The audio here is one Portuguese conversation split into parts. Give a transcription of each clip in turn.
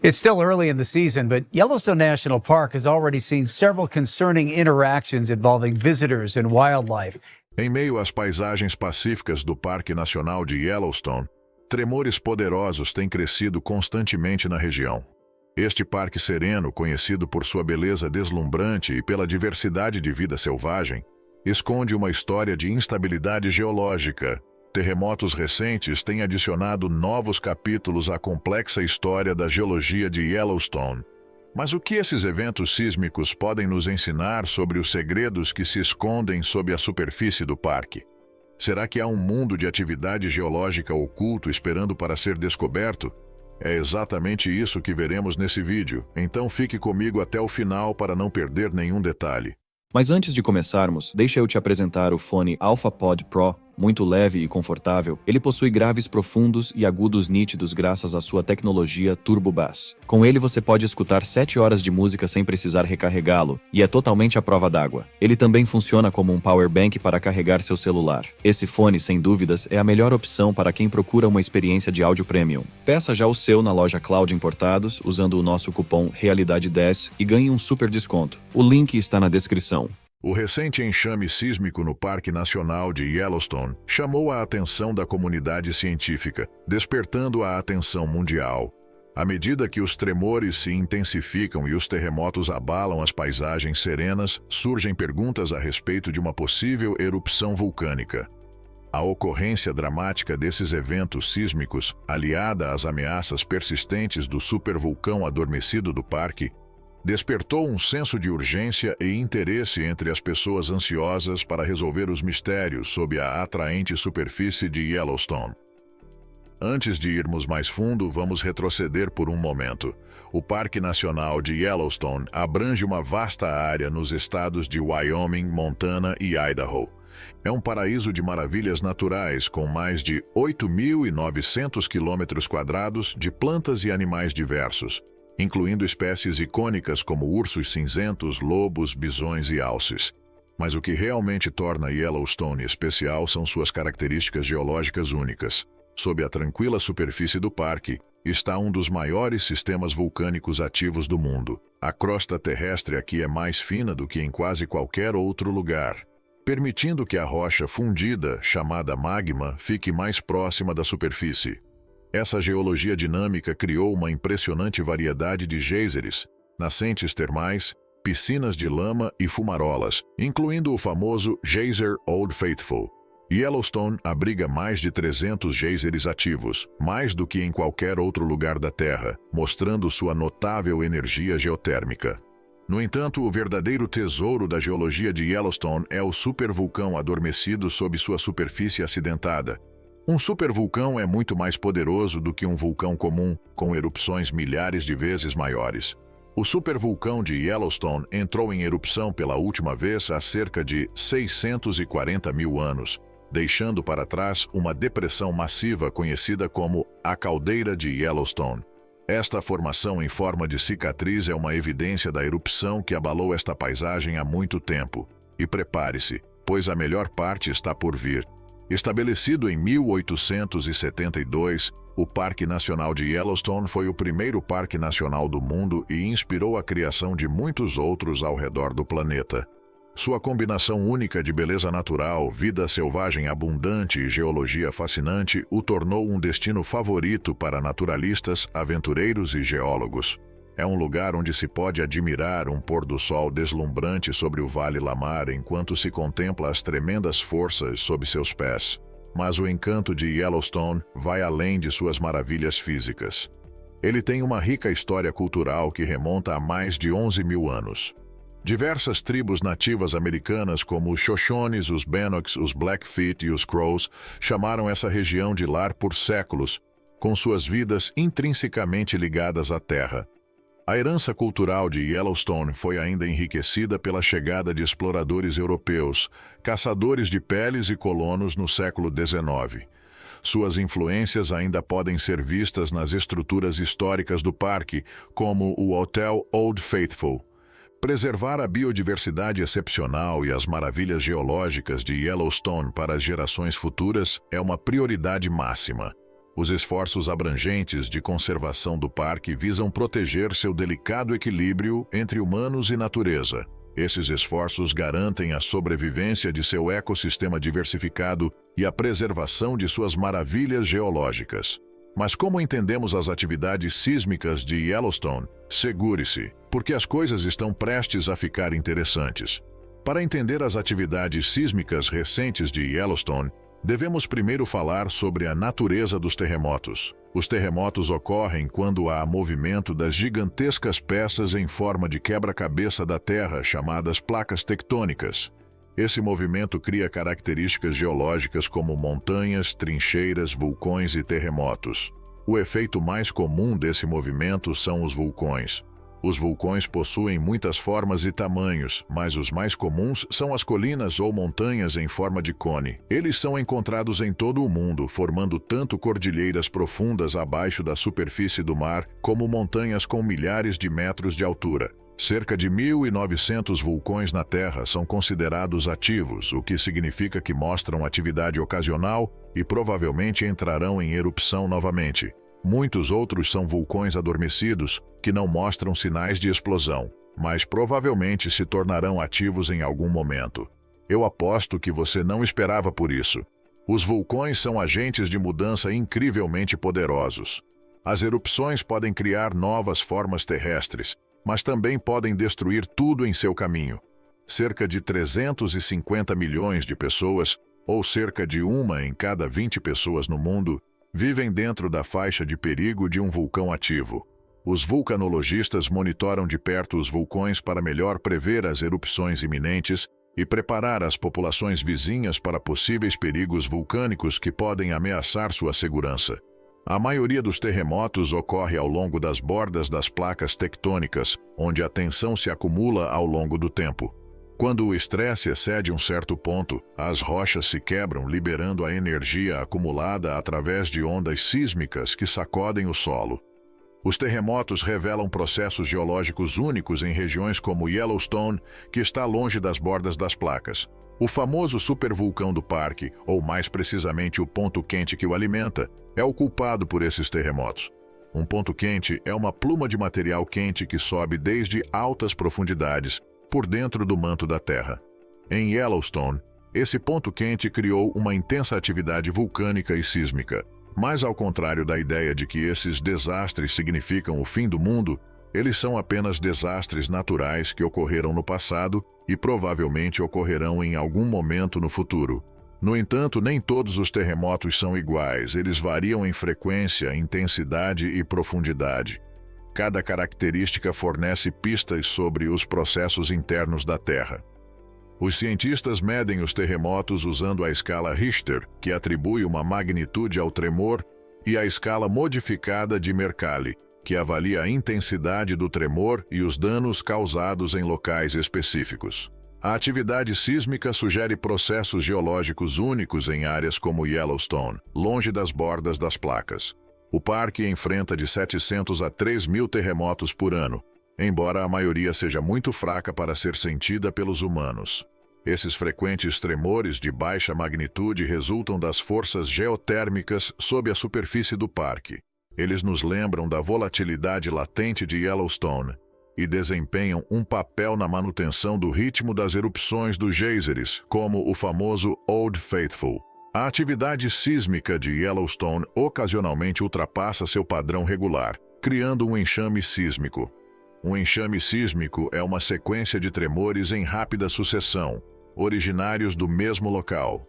It's still early in the season, but Yellowstone National Park has already seen several concerning interactions involving visitors and wildlife. Em meio às paisagens pacíficas do Parque Nacional de Yellowstone, tremores poderosos têm crescido constantemente na região. Este parque sereno, conhecido por sua beleza deslumbrante e pela diversidade de vida selvagem, esconde uma história de instabilidade geológica. Terremotos recentes têm adicionado novos capítulos à complexa história da geologia de Yellowstone. Mas o que esses eventos sísmicos podem nos ensinar sobre os segredos que se escondem sob a superfície do parque? Será que há um mundo de atividade geológica oculto esperando para ser descoberto? É exatamente isso que veremos nesse vídeo, então fique comigo até o final para não perder nenhum detalhe. Mas antes de começarmos, deixa eu te apresentar o fone AlphaPod Pro. Muito leve e confortável, ele possui graves profundos e agudos nítidos graças à sua tecnologia Turbo Bass. Com ele você pode escutar 7 horas de música sem precisar recarregá-lo, e é totalmente à prova d'água. Ele também funciona como um power bank para carregar seu celular. Esse fone, sem dúvidas, é a melhor opção para quem procura uma experiência de áudio premium. Peça já o seu na loja Cloud Importados, usando o nosso cupom REALIDADE10 e ganhe um super desconto. O link está na descrição. O recente enxame sísmico no Parque Nacional de Yellowstone chamou a atenção da comunidade científica, despertando a atenção mundial. À medida que os tremores se intensificam e os terremotos abalam as paisagens serenas, surgem perguntas a respeito de uma possível erupção vulcânica. A ocorrência dramática desses eventos sísmicos, aliada às ameaças persistentes do supervulcão adormecido do parque, despertou um senso de urgência e interesse entre as pessoas ansiosas para resolver os mistérios sob a atraente superfície de Yellowstone. Antes de irmos mais fundo, vamos retroceder por um momento. O Parque Nacional de Yellowstone abrange uma vasta área nos estados de Wyoming, Montana e Idaho. É um paraíso de maravilhas naturais com mais de 8.900 km² de plantas e animais diversos, incluindo espécies icônicas como ursos cinzentos, lobos, bisões e alces. Mas o que realmente torna Yellowstone especial são suas características geológicas únicas. Sob a tranquila superfície do parque está um dos maiores sistemas vulcânicos ativos do mundo. A crosta terrestre aqui é mais fina do que em quase qualquer outro lugar, permitindo que a rocha fundida, chamada magma, fique mais próxima da superfície. Essa geologia dinâmica criou uma impressionante variedade de geysers, nascentes termais, piscinas de lama e fumarolas, incluindo o famoso Geyser Old Faithful. Yellowstone abriga mais de 300 geysers ativos, mais do que em qualquer outro lugar da Terra, mostrando sua notável energia geotérmica. No entanto, o verdadeiro tesouro da geologia de Yellowstone é o supervulcão adormecido sob sua superfície acidentada. Um supervulcão é muito mais poderoso do que um vulcão comum, com erupções milhares de vezes maiores. O supervulcão de Yellowstone entrou em erupção pela última vez há cerca de 640 mil anos, deixando para trás uma depressão massiva conhecida como a Caldeira de Yellowstone. Esta formação em forma de cicatriz é uma evidência da erupção que abalou esta paisagem há muito tempo. E prepare-se, pois a melhor parte está por vir. Estabelecido em 1872, o Parque Nacional de Yellowstone foi o primeiro parque nacional do mundo e inspirou a criação de muitos outros ao redor do planeta. Sua combinação única de beleza natural, vida selvagem abundante e geologia fascinante o tornou um destino favorito para naturalistas, aventureiros e geólogos. É um lugar onde se pode admirar um pôr-do-sol deslumbrante sobre o Vale Lamar enquanto se contempla as tremendas forças sob seus pés. Mas o encanto de Yellowstone vai além de suas maravilhas físicas. Ele tem uma rica história cultural que remonta a mais de 11 mil anos. Diversas tribos nativas americanas, como os Shoshones, os Bannocks, os Blackfeet e os Crows, chamaram essa região de lar por séculos, com suas vidas intrinsecamente ligadas à terra. A herança cultural de Yellowstone foi ainda enriquecida pela chegada de exploradores europeus, caçadores de peles e colonos no século XIX. Suas influências ainda podem ser vistas nas estruturas históricas do parque, como o Hotel Old Faithful. Preservar a biodiversidade excepcional e as maravilhas geológicas de Yellowstone para as gerações futuras é uma prioridade máxima. Os esforços abrangentes de conservação do parque visam proteger seu delicado equilíbrio entre humanos e natureza. Esses esforços garantem a sobrevivência de seu ecossistema diversificado e a preservação de suas maravilhas geológicas. Mas como entendemos as atividades sísmicas de Yellowstone? Segure-se, porque as coisas estão prestes a ficar interessantes. Para entender as atividades sísmicas recentes de Yellowstone, devemos primeiro falar sobre a natureza dos terremotos. Os terremotos ocorrem quando há movimento das gigantescas peças em forma de quebra-cabeça da Terra, chamadas placas tectônicas. Esse movimento cria características geológicas como montanhas, trincheiras, vulcões e terremotos. O efeito mais comum desse movimento são os vulcões. Os vulcões possuem muitas formas e tamanhos, mas os mais comuns são as colinas ou montanhas em forma de cone. Eles são encontrados em todo o mundo, formando tanto cordilheiras profundas abaixo da superfície do mar, como montanhas com milhares de metros de altura. Cerca de 1.900 vulcões na Terra são considerados ativos, o que significa que mostram atividade ocasional e provavelmente entrarão em erupção novamente. Muitos outros são vulcões adormecidos, que não mostram sinais de explosão, mas provavelmente se tornarão ativos em algum momento. Eu aposto que você não esperava por isso. Os vulcões são agentes de mudança incrivelmente poderosos. As erupções podem criar novas formas terrestres, mas também podem destruir tudo em seu caminho. Cerca de 350 milhões de pessoas, ou cerca de 1 em cada 20 pessoas no mundo, vivem dentro da faixa de perigo de um vulcão ativo. Os vulcanologistas monitoram de perto os vulcões para melhor prever as erupções iminentes e preparar as populações vizinhas para possíveis perigos vulcânicos que podem ameaçar sua segurança. A maioria dos terremotos ocorre ao longo das bordas das placas tectônicas, onde a tensão se acumula ao longo do tempo. Quando o estresse excede um certo ponto, as rochas se quebram, liberando a energia acumulada através de ondas sísmicas que sacodem o solo. Os terremotos revelam processos geológicos únicos em regiões como Yellowstone, que está longe das bordas das placas. O famoso supervulcão do parque, ou mais precisamente o ponto quente que o alimenta, é o culpado por esses terremotos. Um ponto quente é uma pluma de material quente que sobe desde altas profundidades, por dentro do manto da Terra. Em Yellowstone, esse ponto quente criou uma intensa atividade vulcânica e sísmica. Mas ao contrário da ideia de que esses desastres significam o fim do mundo, eles são apenas desastres naturais que ocorreram no passado e provavelmente ocorrerão em algum momento no futuro. No entanto, nem todos os terremotos são iguais, eles variam em frequência, intensidade e profundidade. Cada característica fornece pistas sobre os processos internos da Terra. Os cientistas medem os terremotos usando a escala Richter, que atribui uma magnitude ao tremor, e a escala modificada de Mercalli, que avalia a intensidade do tremor e os danos causados em locais específicos. A atividade sísmica sugere processos geológicos únicos em áreas como Yellowstone, longe das bordas das placas. O parque enfrenta de 700 a 3.000 terremotos por ano, embora a maioria seja muito fraca para ser sentida pelos humanos. Esses frequentes tremores de baixa magnitude resultam das forças geotérmicas sob a superfície do parque. Eles nos lembram da volatilidade latente de Yellowstone e desempenham um papel na manutenção do ritmo das erupções dos geysers, como o famoso Old Faithful. A atividade sísmica de Yellowstone ocasionalmente ultrapassa seu padrão regular, criando um enxame sísmico. Um enxame sísmico é uma sequência de tremores em rápida sucessão, originários do mesmo local.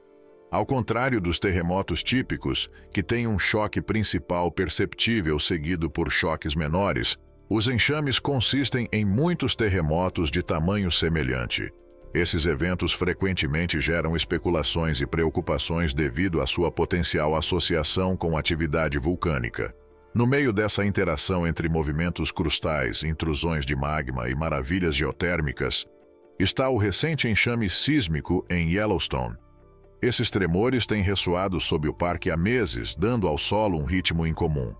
Ao contrário dos terremotos típicos, que têm um choque principal perceptível seguido por choques menores, os enxames consistem em muitos terremotos de tamanho semelhante. Esses eventos frequentemente geram especulações e preocupações devido à sua potencial associação com atividade vulcânica. No meio dessa interação entre movimentos crustais, intrusões de magma e maravilhas geotérmicas, está o recente enxame sísmico em Yellowstone. Esses tremores têm ressoado sob o parque há meses, dando ao solo um ritmo incomum.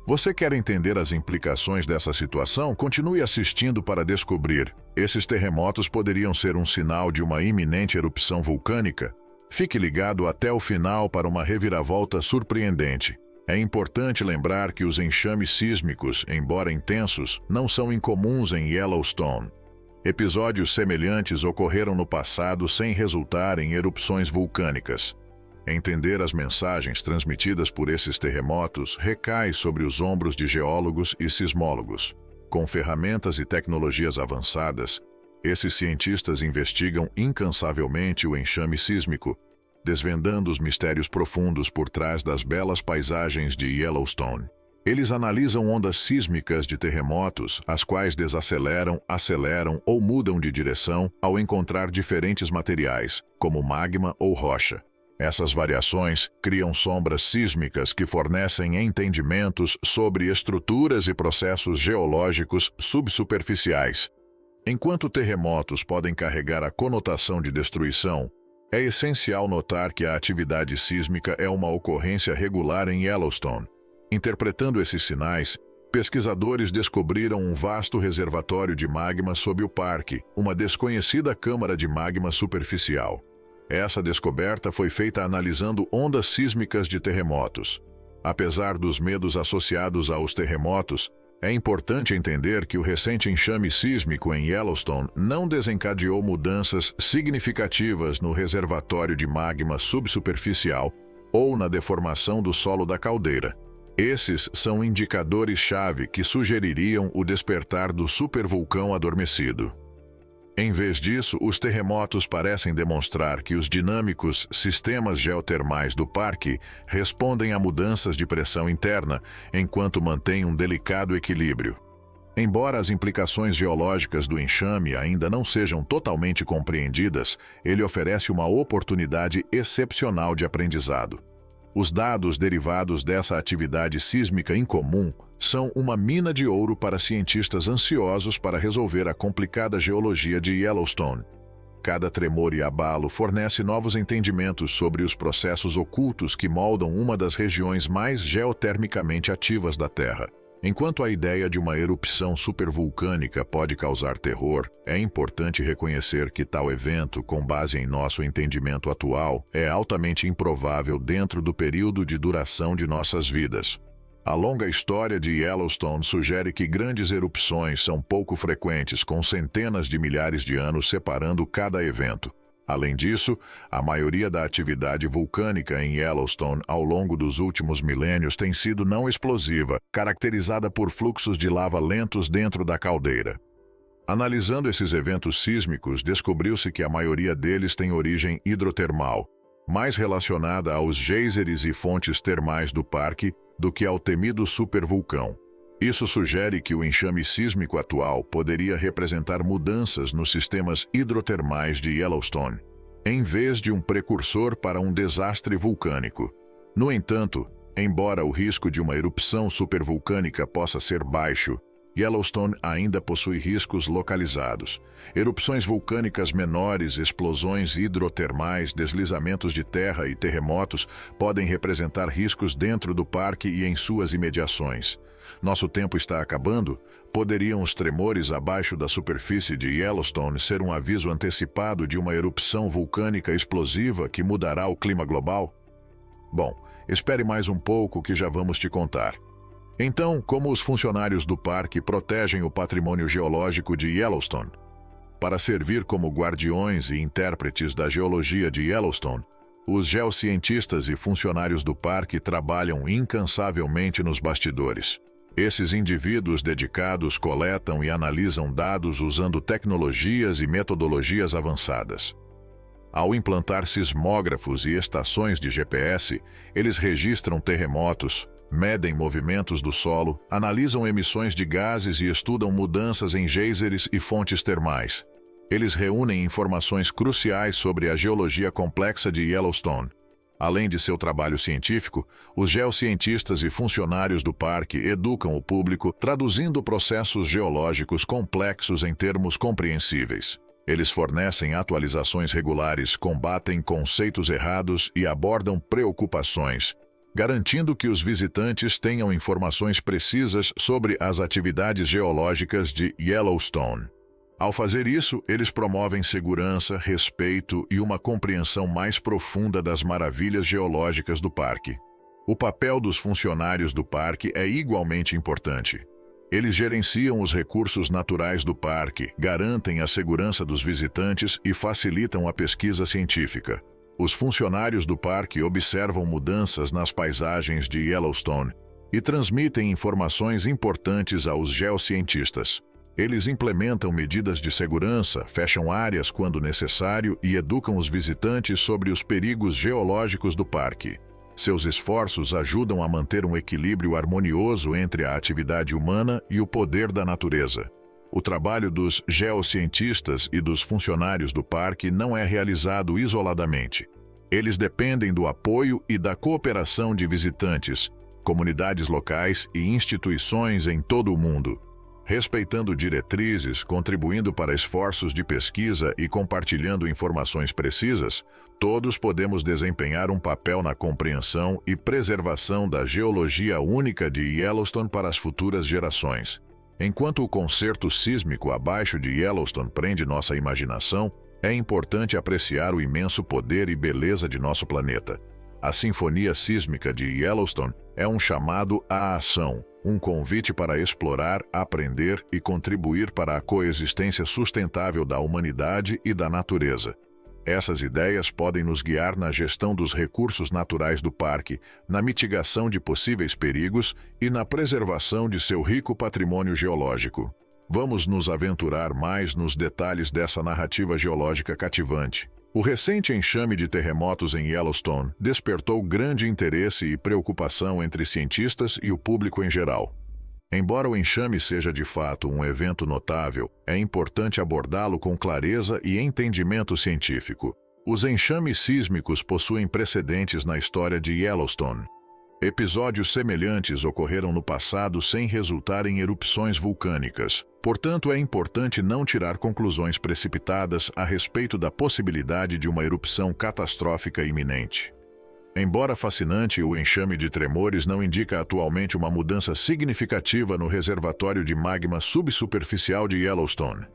Você quer entender as implicações dessa situação? Continue assistindo para descobrir. Esses terremotos poderiam ser um sinal de uma iminente erupção vulcânica? Fique ligado até o final para uma reviravolta surpreendente. É importante lembrar que os enxames sísmicos, embora intensos, não são incomuns em Yellowstone. Episódios semelhantes ocorreram no passado sem resultar em erupções vulcânicas. Entender as mensagens transmitidas por esses terremotos recai sobre os ombros de geólogos e sismólogos. Com ferramentas e tecnologias avançadas, esses cientistas investigam incansavelmente o enxame sísmico, desvendando os mistérios profundos por trás das belas paisagens de Yellowstone. Eles analisam ondas sísmicas de terremotos, as quais desaceleram, aceleram ou mudam de direção ao encontrar diferentes materiais, como magma ou rocha. Essas variações criam sombras sísmicas que fornecem entendimentos sobre estruturas e processos geológicos subsuperficiais. Enquanto terremotos podem carregar a conotação de destruição, é essencial notar que a atividade sísmica é uma ocorrência regular em Yellowstone. Interpretando esses sinais, pesquisadores descobriram um vasto reservatório de magma sob o parque, uma desconhecida câmara de magma superficial. Essa descoberta foi feita analisando ondas sísmicas de terremotos. Apesar dos medos associados aos terremotos, é importante entender que o recente enxame sísmico em Yellowstone não desencadeou mudanças significativas no reservatório de magma subsuperficial ou na deformação do solo da caldeira. Esses são indicadores-chave que sugeririam o despertar do supervulcão adormecido. Em vez disso, os terremotos parecem demonstrar que os dinâmicos sistemas geotermais do parque respondem a mudanças de pressão interna, enquanto mantêm um delicado equilíbrio. Embora as implicações geológicas do enxame ainda não sejam totalmente compreendidas, ele oferece uma oportunidade excepcional de aprendizado. Os dados derivados dessa atividade sísmica incomum são uma mina de ouro para cientistas ansiosos para resolver a complicada geologia de Yellowstone. Cada tremor e abalo fornece novos entendimentos sobre os processos ocultos que moldam uma das regiões mais geotermicamente ativas da Terra. Enquanto a ideia de uma erupção supervulcânica pode causar terror, é importante reconhecer que tal evento, com base em nosso entendimento atual, é altamente improvável dentro do período de duração de nossas vidas. A longa história de Yellowstone sugere que grandes erupções são pouco frequentes, com centenas de milhares de anos separando cada evento. Além disso, a maioria da atividade vulcânica em Yellowstone ao longo dos últimos milênios tem sido não explosiva, caracterizada por fluxos de lava lentos dentro da caldeira. Analisando esses eventos sísmicos, descobriu-se que a maioria deles tem origem hidrotermal, mais relacionada aos geysers e fontes termais do parque do que ao temido supervulcão. Isso sugere que o enxame sísmico atual poderia representar mudanças nos sistemas hidrotermais de Yellowstone, em vez de um precursor para um desastre vulcânico. No entanto, embora o risco de uma erupção supervulcânica possa ser baixo, Yellowstone ainda possui riscos localizados. Erupções vulcânicas menores, explosões hidrotermais, deslizamentos de terra e terremotos podem representar riscos dentro do parque e em suas imediações. Nosso tempo está acabando? Poderiam os tremores abaixo da superfície de Yellowstone ser um aviso antecipado de uma erupção vulcânica explosiva que mudará o clima global? Bom, espere mais um pouco que já vamos te contar. Então, como os funcionários do parque protegem o patrimônio geológico de Yellowstone? Para servir como guardiões e intérpretes da geologia de Yellowstone, os geocientistas e funcionários do parque trabalham incansavelmente nos bastidores. Esses indivíduos dedicados coletam e analisam dados usando tecnologias e metodologias avançadas. Ao implantar sismógrafos e estações de GPS, eles registram terremotos, medem movimentos do solo, analisam emissões de gases e estudam mudanças em geysers e fontes termais. Eles reúnem informações cruciais sobre a geologia complexa de Yellowstone. Além de seu trabalho científico, os geocientistas e funcionários do parque educam o público, traduzindo processos geológicos complexos em termos compreensíveis. Eles fornecem atualizações regulares, combatem conceitos errados e abordam preocupações, garantindo que os visitantes tenham informações precisas sobre as atividades geológicas de Yellowstone. Ao fazer isso, eles promovem segurança, respeito e uma compreensão mais profunda das maravilhas geológicas do parque. O papel dos funcionários do parque é igualmente importante. Eles gerenciam os recursos naturais do parque, garantem a segurança dos visitantes e facilitam a pesquisa científica. Os funcionários do parque observam mudanças nas paisagens de Yellowstone e transmitem informações importantes aos geocientistas. Eles implementam medidas de segurança, fecham áreas quando necessário e educam os visitantes sobre os perigos geológicos do parque. Seus esforços ajudam a manter um equilíbrio harmonioso entre a atividade humana e o poder da natureza. O trabalho dos geocientistas e dos funcionários do parque não é realizado isoladamente. Eles dependem do apoio e da cooperação de visitantes, comunidades locais e instituições em todo o mundo. Respeitando diretrizes, contribuindo para esforços de pesquisa e compartilhando informações precisas, todos podemos desempenhar um papel na compreensão e preservação da geologia única de Yellowstone para as futuras gerações. Enquanto o concerto sísmico abaixo de Yellowstone prende nossa imaginação, é importante apreciar o imenso poder e beleza de nosso planeta. A Sinfonia Sísmica de Yellowstone é um chamado à ação, um convite para explorar, aprender e contribuir para a coexistência sustentável da humanidade e da natureza. Essas ideias podem nos guiar na gestão dos recursos naturais do parque, na mitigação de possíveis perigos e na preservação de seu rico patrimônio geológico. Vamos nos aventurar mais nos detalhes dessa narrativa geológica cativante. O recente enxame de terremotos em Yellowstone despertou grande interesse e preocupação entre cientistas e o público em geral. Embora o enxame seja de fato um evento notável, é importante abordá-lo com clareza e entendimento científico. Os enxames sísmicos possuem precedentes na história de Yellowstone. Episódios semelhantes ocorreram no passado sem resultar em erupções vulcânicas. Portanto, é importante não tirar conclusões precipitadas a respeito da possibilidade de uma erupção catastrófica iminente. Embora fascinante, o enxame de tremores não indica atualmente uma mudança significativa no reservatório de magma subsuperficial de Yellowstone.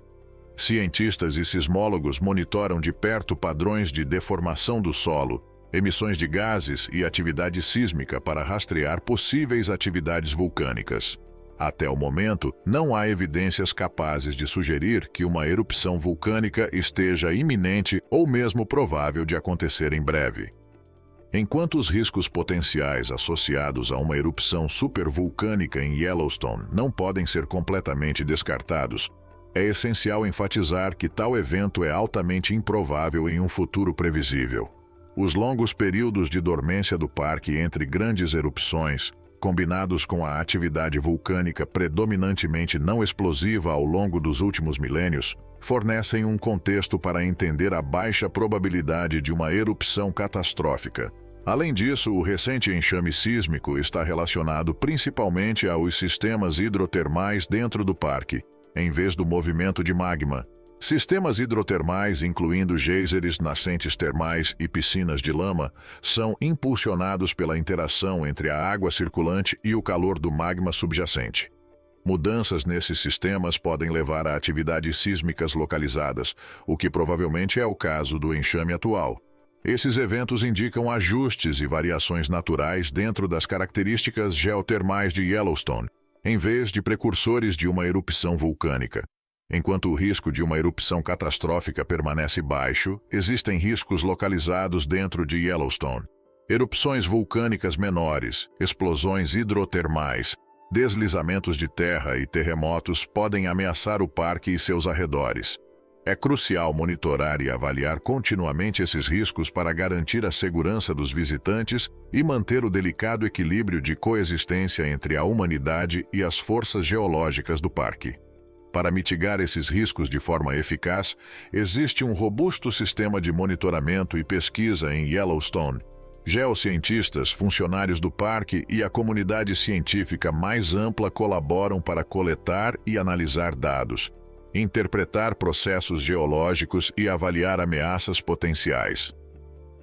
Cientistas e sismólogos monitoram de perto padrões de deformação do solo, emissões de gases e atividade sísmica para rastrear possíveis atividades vulcânicas. Até o momento, não há evidências capazes de sugerir que uma erupção vulcânica esteja iminente ou mesmo provável de acontecer em breve. Enquanto os riscos potenciais associados a uma erupção supervulcânica em Yellowstone não podem ser completamente descartados, é essencial enfatizar que tal evento é altamente improvável em um futuro previsível. Os longos períodos de dormência do parque entre grandes erupções, combinados com a atividade vulcânica predominantemente não explosiva ao longo dos últimos milênios, fornecem um contexto para entender a baixa probabilidade de uma erupção catastrófica. Além disso, o recente enxame sísmico está relacionado principalmente aos sistemas hidrotermais dentro do parque, em vez do movimento de magma. Sistemas hidrotermais, incluindo geysers, nascentes termais e piscinas de lama, são impulsionados pela interação entre a água circulante e o calor do magma subjacente. Mudanças nesses sistemas podem levar a atividades sísmicas localizadas, o que provavelmente é o caso do enxame atual. Esses eventos indicam ajustes e variações naturais dentro das características geotermais de Yellowstone, em vez de precursores de uma erupção vulcânica. Enquanto o risco de uma erupção catastrófica permanece baixo, existem riscos localizados dentro de Yellowstone. Erupções vulcânicas menores, explosões hidrotermais, deslizamentos de terra e terremotos podem ameaçar o parque e seus arredores. É crucial monitorar e avaliar continuamente esses riscos para garantir a segurança dos visitantes e manter o delicado equilíbrio de coexistência entre a humanidade e as forças geológicas do parque. Para mitigar esses riscos de forma eficaz, existe um robusto sistema de monitoramento e pesquisa em Yellowstone. Geocientistas, funcionários do parque e a comunidade científica mais ampla colaboram para coletar e analisar dados, interpretar processos geológicos e avaliar ameaças potenciais.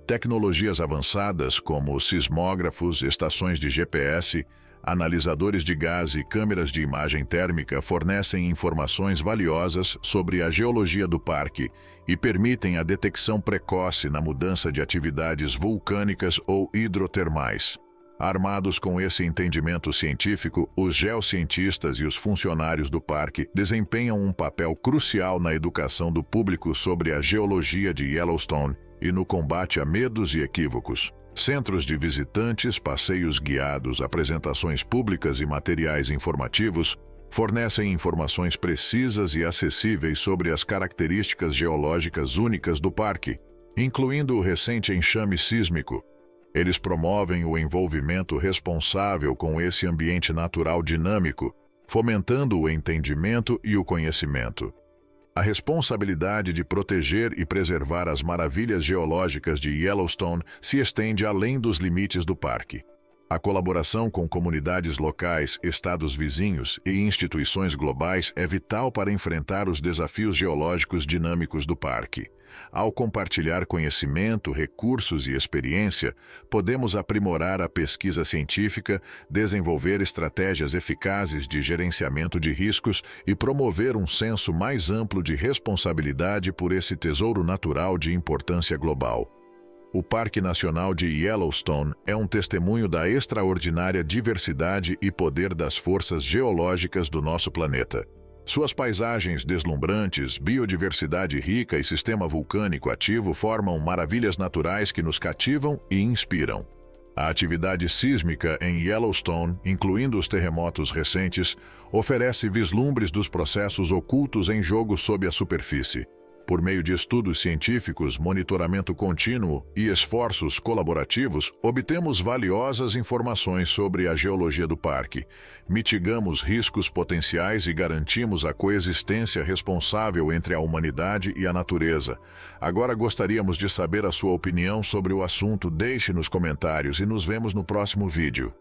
Tecnologias avançadas como sismógrafos, estações de GPS, analisadores de gás e câmeras de imagem térmica fornecem informações valiosas sobre a geologia do parque e permitem a detecção precoce na mudança de atividades vulcânicas ou hidrotermais. Armados com esse entendimento científico, os geocientistas e os funcionários do parque desempenham um papel crucial na educação do público sobre a geologia de Yellowstone e no combate a medos e equívocos. Centros de visitantes, passeios guiados, apresentações públicas e materiais informativos fornecem informações precisas e acessíveis sobre as características geológicas únicas do parque, incluindo o recente enxame sísmico. Eles promovem o envolvimento responsável com esse ambiente natural dinâmico, fomentando o entendimento e o conhecimento. A responsabilidade de proteger e preservar as maravilhas geológicas de Yellowstone se estende além dos limites do parque. A colaboração com comunidades locais, estados vizinhos e instituições globais é vital para enfrentar os desafios geológicos dinâmicos do parque. Ao compartilhar conhecimento, recursos e experiência, podemos aprimorar a pesquisa científica, desenvolver estratégias eficazes de gerenciamento de riscos e promover um senso mais amplo de responsabilidade por esse tesouro natural de importância global. O Parque Nacional de Yellowstone é um testemunho da extraordinária diversidade e poder das forças geológicas do nosso planeta. Suas paisagens deslumbrantes, biodiversidade rica e sistema vulcânico ativo formam maravilhas naturais que nos cativam e inspiram. A atividade sísmica em Yellowstone, incluindo os terremotos recentes, oferece vislumbres dos processos ocultos em jogo sob a superfície. Por meio de estudos científicos, monitoramento contínuo e esforços colaborativos, obtemos valiosas informações sobre a geologia do parque, mitigamos riscos potenciais e garantimos a coexistência responsável entre a humanidade e a natureza. Agora gostaríamos de saber a sua opinião sobre o assunto. Deixe nos comentários e nos vemos no próximo vídeo.